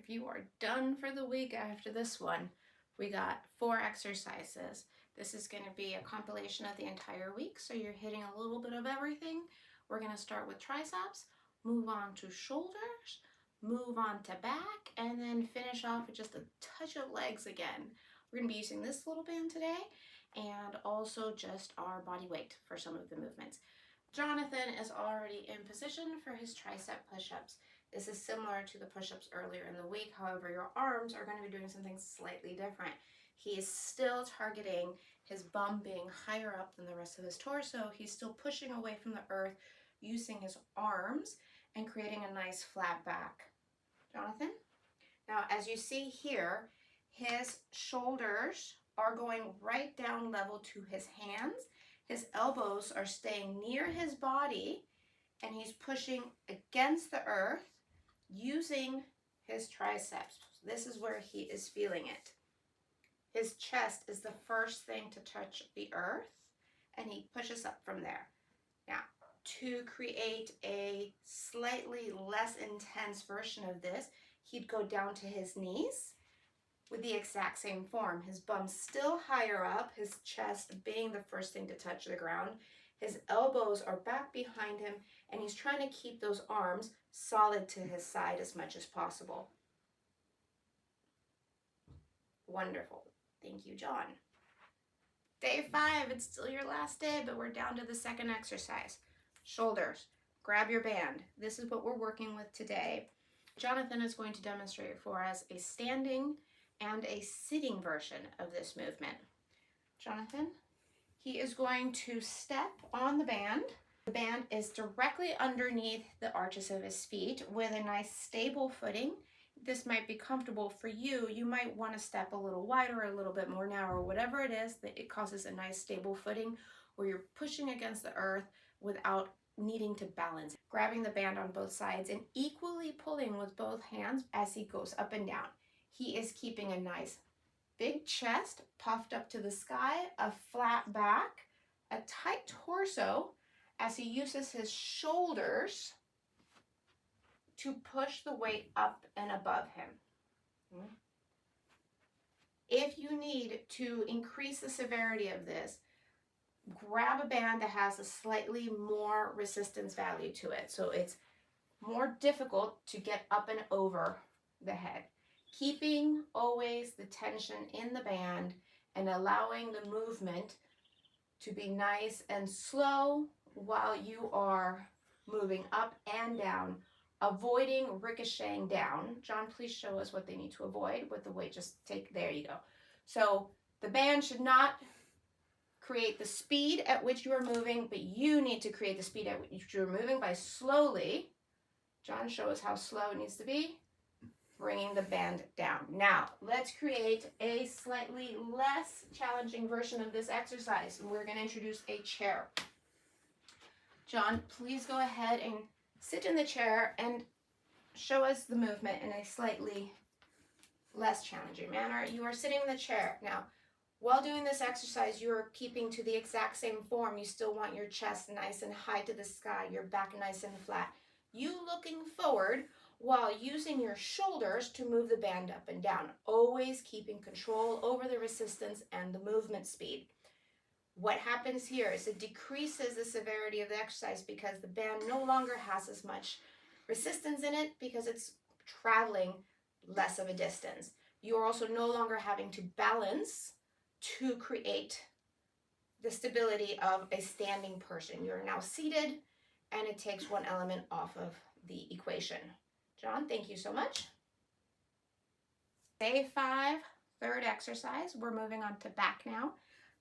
if you are done for the week after this one, we got 4 exercises. This is going to be a compilation of the entire week, so you're hitting a little bit of everything. We're going to start with triceps, move on to shoulders, move on to back, and then finish off with just a touch of legs again. We're going to be using this little band today and also just our body weight for some of the movements. Jonathan is already in position for his tricep push-ups. This is similar to the push-ups earlier in the week. However, your arms are going to be doing something slightly different. He is still targeting his bum being higher up than the rest of his torso. He's still pushing away from the earth using his arms and creating a nice flat back. Jonathan? Now, as you see here, his shoulders are going right down level to his hands. His elbows are staying near his body, and he's pushing against the earth using his triceps. This is where he is feeling it. His chest is the first thing to touch the earth, and he pushes up from there. Now, to create a slightly less intense version of this, he'd go down to his knees with the exact same form. His bum still higher up, his chest being the first thing to touch the ground. His elbows are back behind him, and he's trying to keep those arms solid to his side as much as possible. Wonderful. Thank you, John. Day 5, it's still your last day, but we're down to the second exercise. Shoulders. Grab your band. This is what we're working with today. Jonathan is going to demonstrate for us a standing and a sitting version of this movement. Jonathan, he is going to step on the band. The band is directly underneath the arches of his feet with a nice stable footing. This might be comfortable for you. You might want to step a little wider, a little bit more narrow, whatever it is, that it causes a nice stable footing where you're pushing against the earth without needing to balance. Grabbing the band on both sides and equally pulling with both hands as he goes up and down. He is keeping a nice big chest puffed up to the sky, a flat back, a tight torso as he uses his shoulders to push the weight up and above him. If you need to increase the severity of this, grab a band that has a slightly more resistance value to it. So it's more difficult to get up and over the head. Keeping always the tension in the band and allowing the movement to be nice and slow while you are moving up and down, avoiding ricocheting down. John, please show us what they need to avoid with the weight. Just take, there you go. So the band should not create the speed at which you are moving, but you need to create the speed at which you're moving by slowly. John, show us how slow it needs to be. Bringing the band down. Now, let's create a slightly less challenging version of this exercise. We're going to introduce a chair. John, please go ahead and sit in the chair and show us the movement in a slightly less challenging manner. You are sitting in the chair. Now, while doing this exercise, you're keeping to the exact same form. You still want your chest nice and high to the sky, your back nice and flat. You looking forward while using your shoulders to move the band up and down, always keeping control over the resistance and the movement speed. What happens here is it decreases the severity of the exercise because the band no longer has as much resistance in it because it's traveling less of a distance. You're also no longer having to balance to create the stability of a standing person. You're now seated, and it takes one element off of the equation. John, thank you so much. Day 5, third exercise. We're moving on to back now.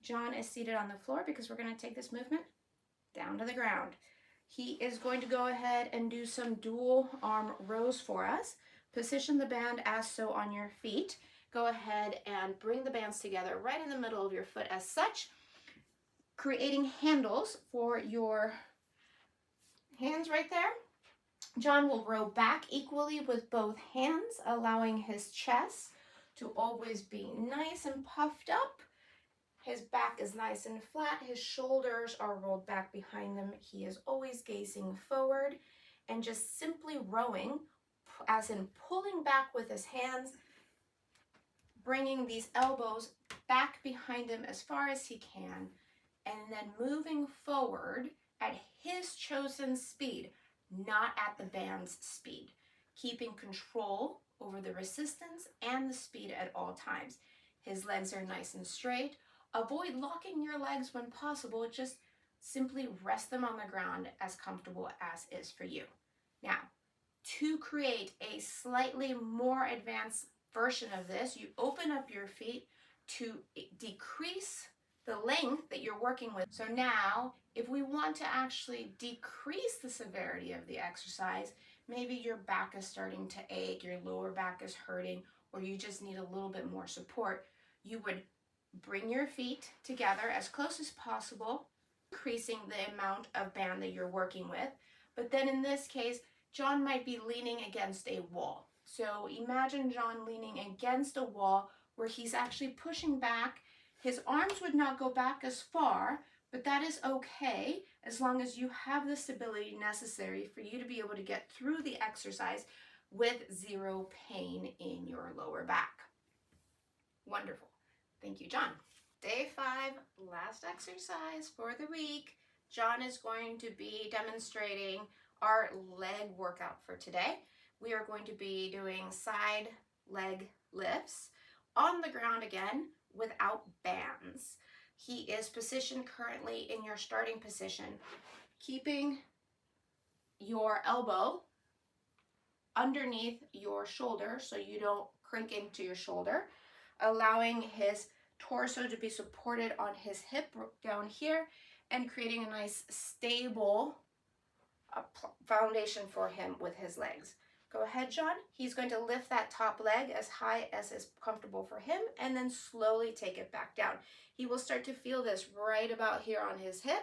John is seated on the floor because we're going to take this movement down to the ground. He is going to go ahead and do some dual arm rows for us. Position the band as so on your feet. Go ahead and bring the bands together right in the middle of your foot as such, creating handles for your hands right there. John will row back equally with both hands, allowing his chest to always be nice and puffed up. His back is nice and flat. His shoulders are rolled back behind him. He is always gazing forward and just simply rowing, as in pulling back with his hands, bringing these elbows back behind him as far as he can, and then moving forward at his chosen speed, not at the band's speed, keeping control over the resistance and the speed at all times. His legs are nice and straight. Avoid locking your legs when possible. Just simply rest them on the ground as comfortable as is for you. Now, to create a slightly more advanced version of this, you open up your feet to decrease the length that you're working with. So now, if we want to actually decrease the severity of the exercise, maybe your back is starting to ache, your lower back is hurting, or you just need a little bit more support, you would bring your feet together as close as possible, increasing the amount of band that you're working with. But then in this case, John might be leaning against a wall. So imagine John leaning against a wall where he's actually pushing back. His arms would not go back as far, but that is okay as long as you have the stability necessary for you to be able to get through the exercise with zero pain in your lower back. Wonderful. Thank you, John. Day 5, last exercise for the week. John is going to be demonstrating our leg workout for today. We are going to be doing side leg lifts on the ground again without bands. He is positioned currently in your starting position, keeping your elbow underneath your shoulder so you don't crink into your shoulder, allowing his torso to be supported on his hip down here and creating a nice stable foundation for him with his legs. Go ahead, John. He's going to lift that top leg as high as is comfortable for him and then slowly take it back down. He will start to feel this right about here on his hip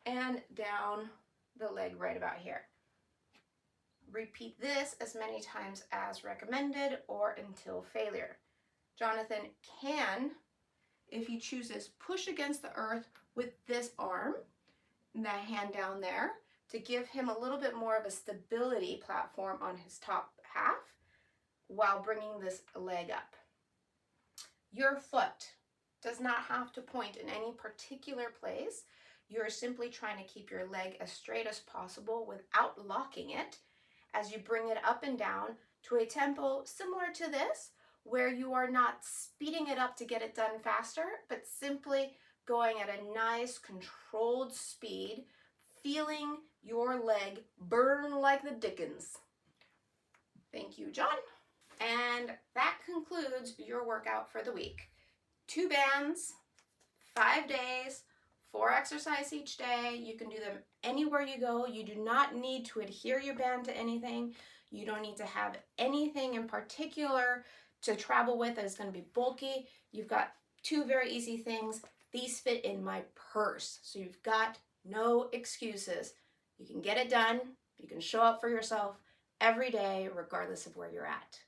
and down the leg right about here. Repeat this as many times as recommended or until failure. Jonathan can, if he chooses, push against the earth with this arm, that hand down there, to give him a little bit more of a stability platform on his top half while bringing this leg up. Your foot does not have to point in any particular place. You're simply trying to keep your leg as straight as possible without locking it as you bring it up and down to a tempo similar to this, where you are not speeding it up to get it done faster, but simply going at a nice controlled speed, feeling your leg burn like the dickens. Thank you, John. And that concludes your workout for the week. 2 bands, 5 days, 4 exercises each day. You can do them anywhere you go. You do not need to adhere your band to anything. You don't need to have anything in particular to travel with that is going to be bulky. You've got 2 very easy things. These fit in my purse, so you've got no excuses. You can get it done. You can show up for yourself every day, regardless of where you're at.